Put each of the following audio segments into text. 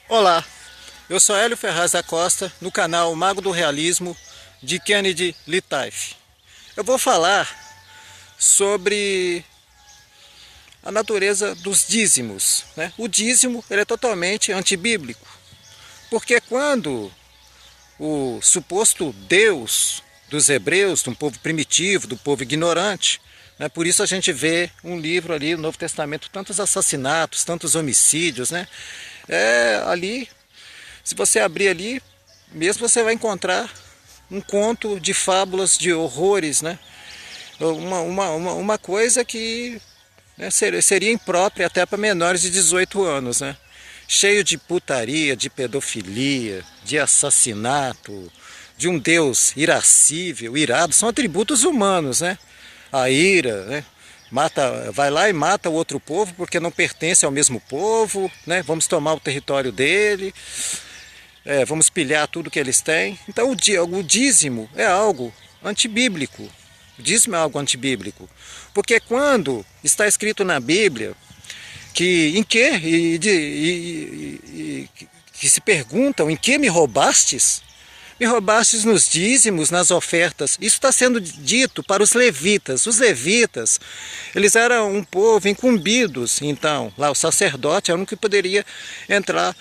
Olá, eu sou Hélio Ferraz da Costa, no canal Mago do Realismo de Kennedy Litaif. Eu vou falar sobre a natureza dos dízimos, né? O dízimo ele é totalmente antibíblico, porque quando o suposto Deus dos hebreus, de um povo primitivo, do povo ignorante, né? Por isso a gente vê um livro ali, no Novo Testamento, tantos assassinatos, tantos homicídios, né? Ali, se você abrir ali, mesmo você vai encontrar um conto de fábulas, de horrores, né? Uma coisa que, né, seria imprópria até para menores de 18 anos, né? Cheio de putaria, de pedofilia, de assassinato, de um Deus irascível, irado, são atributos humanos, né? A ira, né? Vai lá e mata o outro povo porque não pertence ao mesmo povo, né? Vamos tomar o território dele, vamos pilhar tudo que eles têm. Então o dízimo é algo antibíblico. O dízimo é algo antibíblico. Porque quando está escrito na Bíblia que se perguntam em que me roubastes? Me roubastes nos dízimos, nas ofertas. Isso está sendo dito para os levitas. Os levitas, eles eram um povo incumbidos. Então, lá o sacerdote era o único que poderia entrar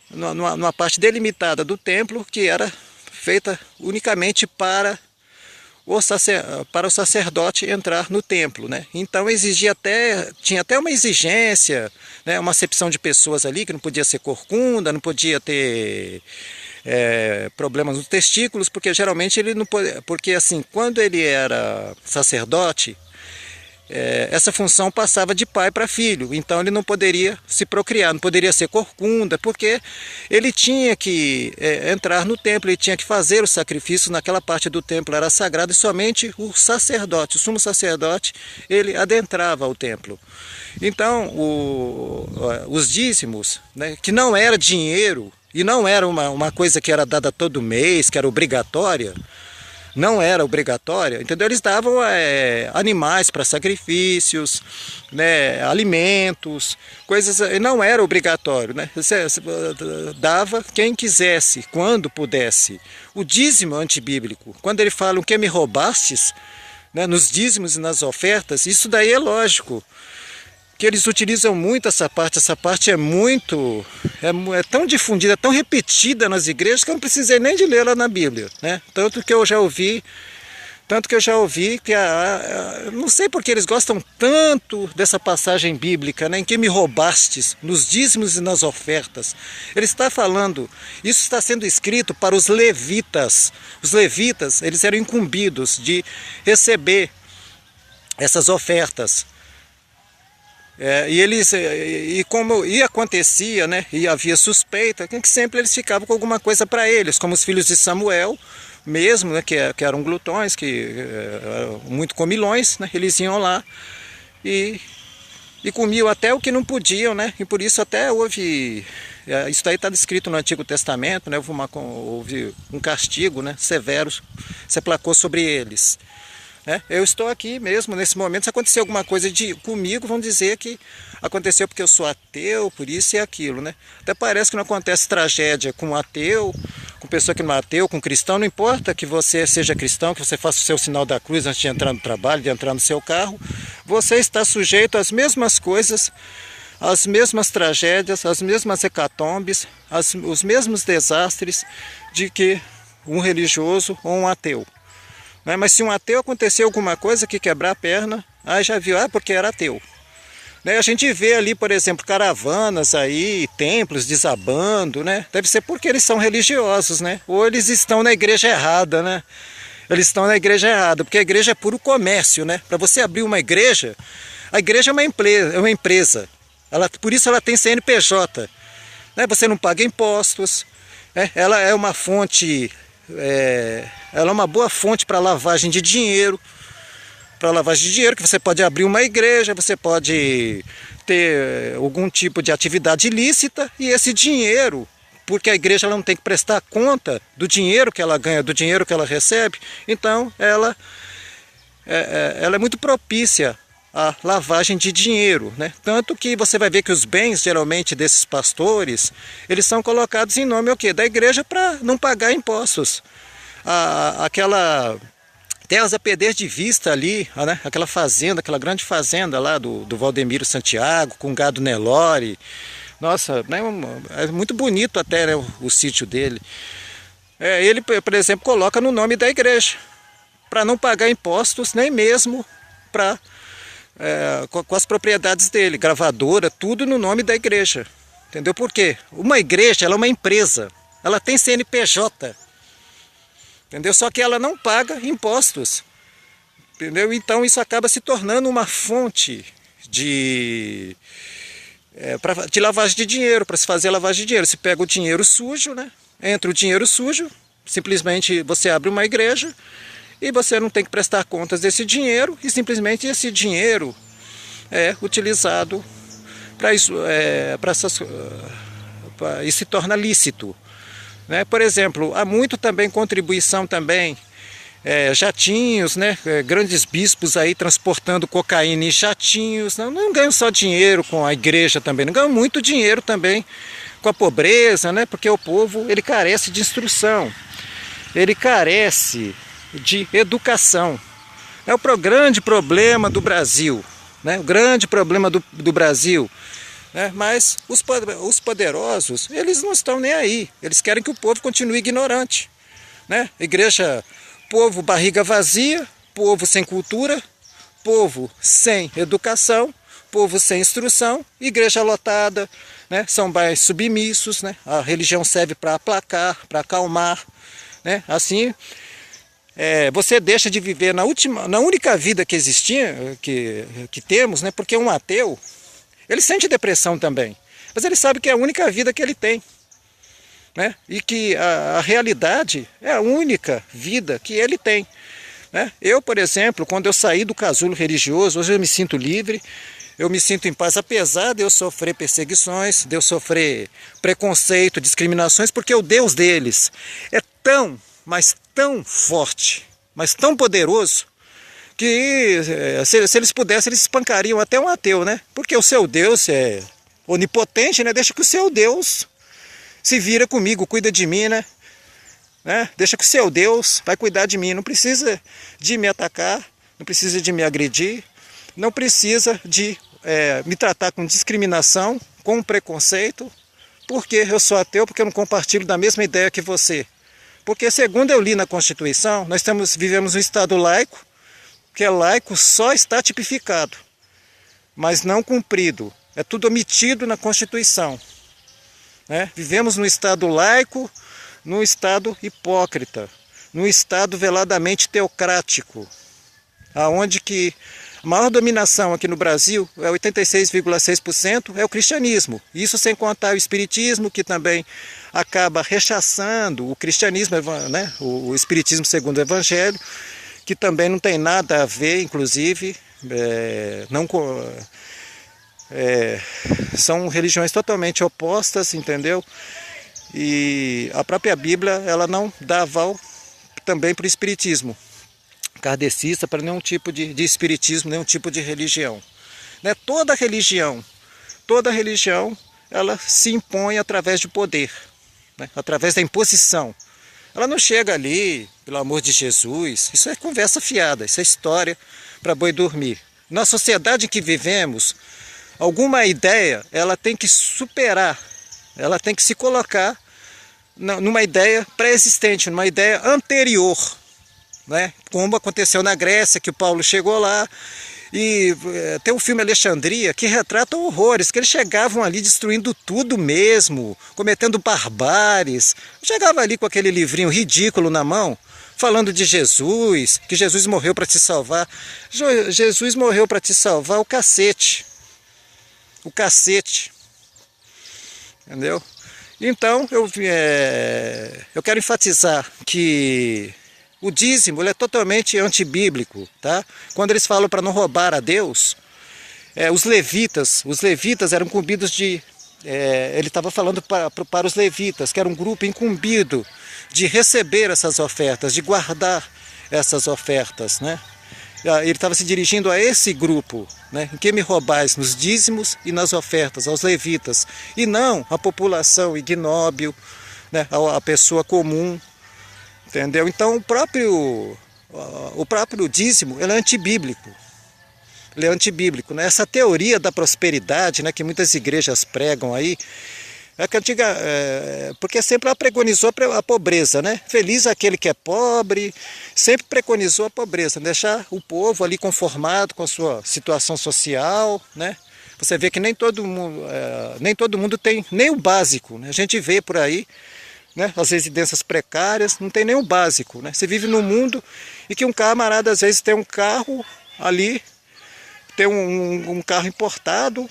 numa parte delimitada do templo que era feita unicamente para o sacerdote entrar no templo, né? Então tinha até uma exigência, né? Uma acepção de pessoas ali que não podia ser corcunda, não podia ter problemas nos testículos, porque geralmente ele não podia, porque assim, quando ele era sacerdote, essa função passava de pai para filho, então ele não poderia se procriar, não poderia ser corcunda, porque ele tinha que entrar no templo, ele tinha que fazer o sacrifício, naquela parte do templo era sagrada e somente o sacerdote, o sumo sacerdote, ele adentrava o templo. Então os dízimos, né, que não era dinheiro, e não era uma coisa que era dada todo mês, que era obrigatória, não era obrigatória, entendeu? Eles davam animais para sacrifícios, né, alimentos, coisas, não era obrigatório, né? Você dava quem quisesse, quando pudesse. O dízimo antibíblico, quando ele fala o que me roubastes, né, nos dízimos e nas ofertas, isso daí é lógico, que eles utilizam muito essa parte é tão difundida, tão repetida nas igrejas que eu não precisei nem de ler ela na Bíblia, né? Tanto que eu já ouvi que não sei porque eles gostam tanto dessa passagem bíblica, né? Em que me roubastes nos dízimos e nas ofertas. Ele está falando, isso está sendo escrito para os levitas. Os levitas, eles eram incumbidos de receber essas ofertas. Como acontecia, né, e havia suspeita, que sempre eles ficavam com alguma coisa para eles, como os filhos de Samuel, mesmo, né, que eram glutões, muito comilões, né, eles iam lá e comiam até o que não podiam, né, e por isso até houve, isso aí está descrito no Antigo Testamento, né, houve um castigo, né, severo, se aplacou sobre eles. Eu estou aqui mesmo, nesse momento, se acontecer alguma coisa comigo, vão dizer que aconteceu porque eu sou ateu, por isso e aquilo, né? Até parece que não acontece tragédia com ateu, com pessoa que não é ateu, com cristão, não importa que você seja cristão, que você faça o seu sinal da cruz antes de entrar no trabalho, de entrar no seu carro, você está sujeito às mesmas coisas, às mesmas tragédias, às mesmas hecatombes, os mesmos desastres de que um religioso ou um ateu. Mas se um ateu aconteceu alguma coisa que quebrar a perna, aí já viu, porque era ateu. A gente vê ali, por exemplo, caravanas aí, templos desabando, né? Deve ser porque eles são religiosos, né? Ou eles estão na igreja errada, né? Eles estão na igreja errada, porque a igreja é puro comércio, né? Para você abrir uma igreja, a igreja é uma empresa. Por isso ela tem CNPJ. Né? Você não paga impostos, né? Ela é uma fonte... ela é uma boa fonte para lavagem de dinheiro, que você pode abrir uma igreja, você pode ter algum tipo de atividade ilícita e esse dinheiro, porque a igreja ela não tem que prestar conta do dinheiro que ela ganha, do dinheiro que ela recebe, então ela é muito propícia a lavagem de dinheiro, né? Tanto que você vai ver que os bens, geralmente, desses pastores, eles são colocados em nome o quê? Da igreja para não pagar impostos. Aquela terras a perder de vista ali, né? Aquela fazenda, aquela grande fazenda lá do Valdemiro Santiago, com gado Nelore. Nossa, né? É muito bonito até, né, o sítio dele. Ele, por exemplo, coloca no nome da igreja, para não pagar impostos, nem mesmo para com as propriedades dele, gravadora, tudo no nome da igreja. Entendeu? Por quê? Uma igreja, ela é uma empresa, ela tem CNPJ. Entendeu? Só que ela não paga impostos. Entendeu? Então isso acaba se tornando uma fonte de lavagem de dinheiro, para se fazer lavagem de dinheiro. Se pega o dinheiro sujo, né? Entra o dinheiro sujo, simplesmente você abre uma igreja e você não tem que prestar contas desse dinheiro, e simplesmente esse dinheiro é utilizado para isso, e se torna lícito. Né? Por exemplo, há muito também contribuição também, jatinhos, né? Grandes bispos aí transportando cocaína em jatinhos, não ganham só dinheiro com a igreja também, não ganham muito dinheiro também com a pobreza, né? Porque o povo, ele carece de instrução, ele carece de educação. É o grande problema do Brasil, né? O grande problema do Brasil. Mas os poderosos, eles não estão nem aí, eles querem que o povo continue ignorante, né? Igreja, povo barriga vazia, povo sem cultura, povo sem educação, povo sem instrução, igreja lotada, né? São mais submissos, né? A religião serve para aplacar, para acalmar, né? Assim, você deixa de viver na única vida que existia, que temos, né? Porque um ateu, ele sente depressão também, mas ele sabe que é a única vida que ele tem, né? E que a realidade é a única vida que ele tem, né? Eu, por exemplo, quando eu saí do casulo religioso, hoje eu me sinto livre, eu me sinto em paz, apesar de eu sofrer perseguições, de eu sofrer preconceito, discriminações, porque o Deus deles é tão, mas tão forte, mas tão poderoso, que se eles pudessem, eles espancariam até um ateu, né? Porque o seu Deus é onipotente, né? Deixa que o seu Deus se vira comigo, cuida de mim, né? Deixa que o seu Deus vai cuidar de mim, não precisa de me atacar, não precisa de me agredir, não precisa de me tratar com discriminação, com preconceito, porque eu sou ateu, porque eu não compartilho da mesma ideia que você. Porque segundo eu li na Constituição, nós vivemos um Estado laico, que é laico só está tipificado, mas não cumprido. É tudo omitido na Constituição. Né? Vivemos num Estado laico, num Estado hipócrita, num Estado veladamente teocrático, aonde que a maior dominação aqui no Brasil é 86,6% é o cristianismo. Isso sem contar o espiritismo, que também acaba rechaçando o cristianismo, né? O espiritismo segundo o evangelho, que também não tem nada a ver, inclusive, são religiões totalmente opostas, entendeu? E a própria Bíblia, ela não dá aval também para o espiritismo kardecista, para nenhum tipo de espiritismo, nenhum tipo de religião. Né? Toda religião, ela se impõe através de poder, né? Através da imposição. Ela não chega ali, pelo amor de Jesus, isso é conversa fiada, isso é história para boi dormir. Na sociedade em que vivemos, alguma ideia, ela tem que superar, ela tem que se colocar numa ideia pré-existente, numa ideia anterior, né? Como aconteceu na Grécia, que o Paulo chegou lá, e tem um filme Alexandria que retrata horrores, que eles chegavam ali destruindo tudo mesmo, cometendo barbáries. Chegava ali com aquele livrinho ridículo na mão, falando de Jesus, que Jesus morreu para te salvar. Jesus morreu para te salvar o cacete. O cacete. Entendeu? Então, eu quero enfatizar que o dízimo, ele é totalmente antibíblico, tá? Quando eles falam para não roubar a Deus, os levitas eram incumbidos de... ele estava falando para os levitas, que era um grupo incumbido de receber essas ofertas, de guardar essas ofertas, né? Ele estava se dirigindo a esse grupo, né? Em que me roubais? Nos dízimos e nas ofertas, aos levitas, e não à população ignóbil, né? A pessoa comum, entendeu? Então o próprio dízimo, ele é antibíblico. Ele é antibíblico, né? Essa teoria da prosperidade, né, que muitas igrejas pregam aí, porque sempre ela preconizou a pobreza, né? Feliz aquele que é pobre, sempre preconizou a pobreza, deixar o povo ali conformado com a sua situação social, né? Você vê que nem todo mundo tem nem o básico, né? A gente vê por aí, né, as residências precárias, não tem nem o básico, né? Você vive num mundo em que um camarada às vezes tem um carro ali, tem um carro importado,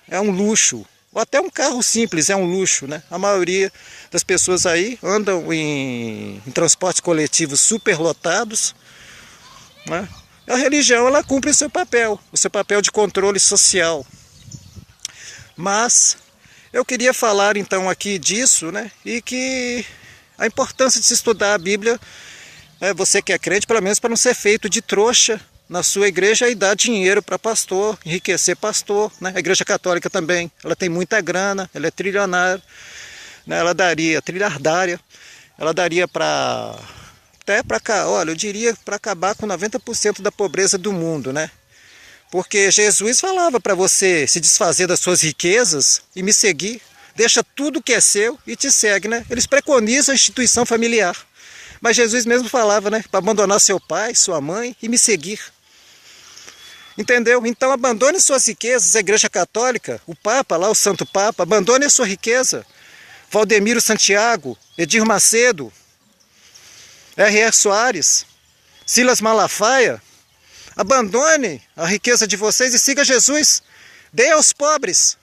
é um luxo. Ou até um carro simples é um luxo, né? A maioria das pessoas aí andam em transportes coletivos superlotados, né? A religião, ela cumpre o seu papel de controle social. Mas eu queria falar então aqui disso, né? E que a importância de se estudar a Bíblia, você que é crente, pelo menos para não ser feito de trouxa na sua igreja e dar dinheiro para pastor, enriquecer pastor, né? A igreja católica também, ela tem muita grana, ela é trilionária, né? Ela daria, trilhardária, ela daria olha, eu diria para acabar com 90% da pobreza do mundo, né? Porque Jesus falava para você se desfazer das suas riquezas e me seguir, deixa tudo que é seu e te segue, né? Eles preconizam a instituição familiar. Mas Jesus mesmo falava, né, para abandonar seu pai, sua mãe e me seguir. Entendeu? Então abandone suas riquezas, a igreja católica, o Papa lá, o Santo Papa, abandone a sua riqueza. Valdemiro Santiago, Edir Macedo, R.R. Soares, Silas Malafaia, abandone a riqueza de vocês e siga Jesus. Dê aos pobres.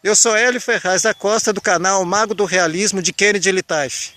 Eu sou Hélio Ferraz da Costa, do canal Mago do Realismo de Kennedy Litaif.